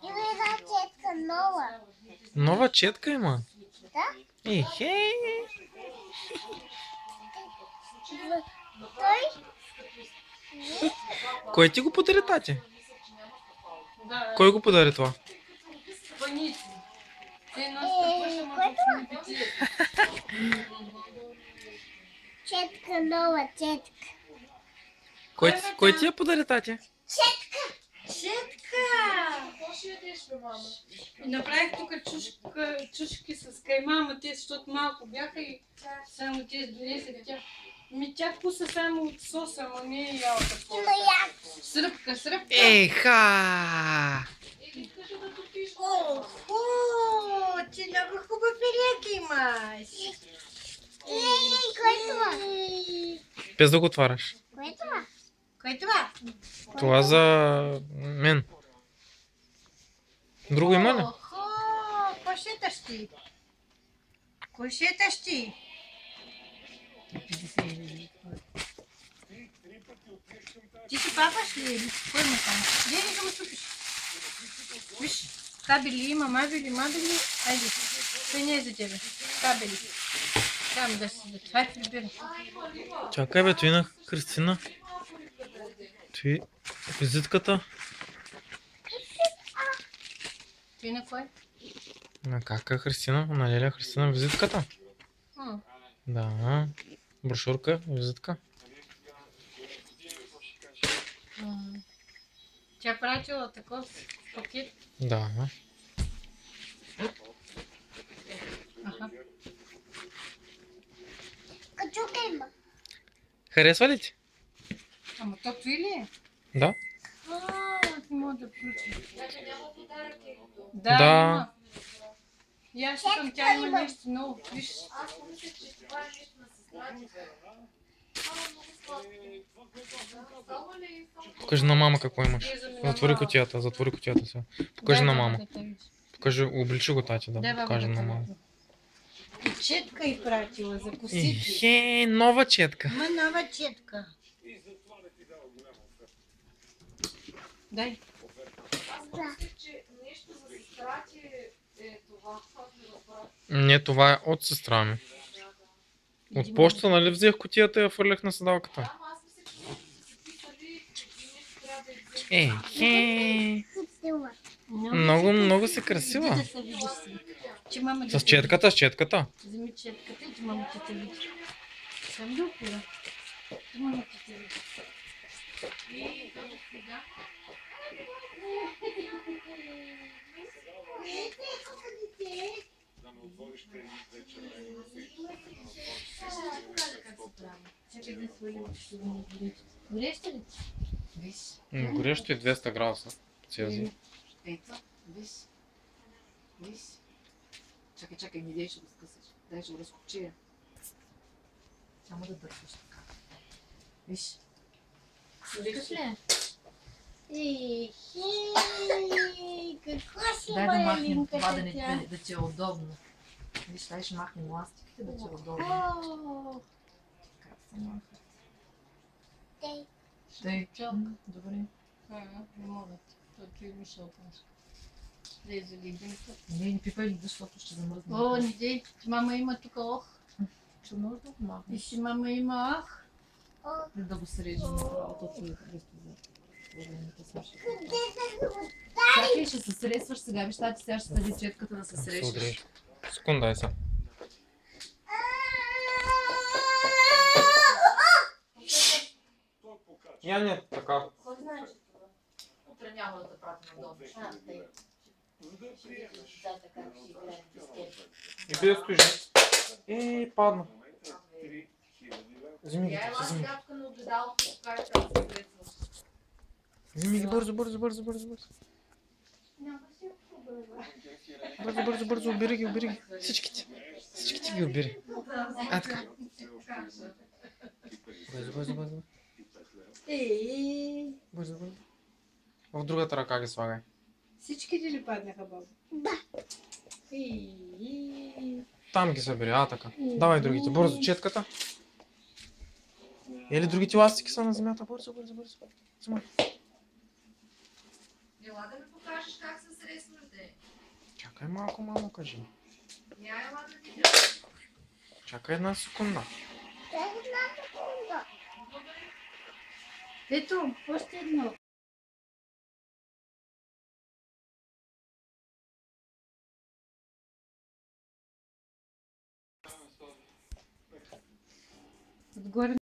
Има една четка нова. Нова четка има? Да? Ехе! Той? Кой ти го подари, тати? Кой го подари това? Четка нова, четка. Кой ти я подари, тати? Четка! И направих тук чушки с кайма, ама те, защото малко бяха и само те донесех тя. Тя вкуса само от соса, ама не е яла такова. Има яко. Сръбка. Еха! Охо, ти много хубав елек имаш. Кой е това? Без да го отваряш. Кой е това? Кой е това? Това за мен. Друго има ли? Охо, кой шеташ ти? Кой шеташ ти? Ти си папаш ли? Кой има там? Дели да го ступиш. Виж, кабели има, мабели. Айде, той не е за тебе. Кабели. Там да си, това е прибира. Чакай бе, той на Христина. Той визитката. Той на кой? На кака Христина? На Леля Христина визитката? Да. Брошурка, визитка. Тя пратила такъв пакет. Да. Аха. Качука има. Харесва ли ти? Ама то той ли е? Да. Не мога да включим. Да. Има. И аз считам, тя има нещо ново. Виж. Покажи на мама какво имаш. Затвори кутията сега. Покажи на мама. Покажи, обличи го, тати, да покажи на мама. И четка и пратила за косите. Ехе, нова четка. Ма нова четка. Дай. Не, това е от сестра ми. От почта, нали взех кутията и я фърлях на седалката. Ехе. Много си красива. С четката. Вземи четката и ти мама ти те види. Съм ли опира? Ти мама ти те види. Чакай да свои очи. Гореща ли? Виж. Горещо и 200 градуса Целзий. Ето, виж. Чакай, не дей, ще го скъсаш. Дай, ще го разкопчия. Само да дърпаш така. Виж. Слушаш ли? Какво си Дай да махнем малинката това, тя? да ти е удобно. Виж, дай ще махнем ластиките, да ти е удобно. Как се махат? Тъй. Добре. Не могат. Той миша опашка. Лезе ли димка? Не пипай ли, защото ще замръзне. О, не дей. Мама има тук ох. Че може да го махнеш? Виж, мама има ох. Да го срежем направо, то ти е просто за... Чакай, ще се сресваш сега. Виж, тати сега ще съди четката да се срещаш. Секунда е сега. Я не така. Кой знае, че това? Утре няма да те пратим на дом. И без стои. Падна. Вземи ги, вземи. Вземи ги бързо. Бързо, обери ги. Всичките ги обери. Така. Бързо. Бързо. В другата ръка ги слагай. Всичките ли паднаха, баба? Да. Там ги събери, така. Давай другите. Бързо, четката. Или другите ластики са на земята. Бързо, бързо, бързо. Взимай. Ела да ми покажеш как се срещаш, де. Чакай малко, мамо, кажи. Я ела да видя. Чакай една секунда. Една секунда. Ето, още едно. Отгоре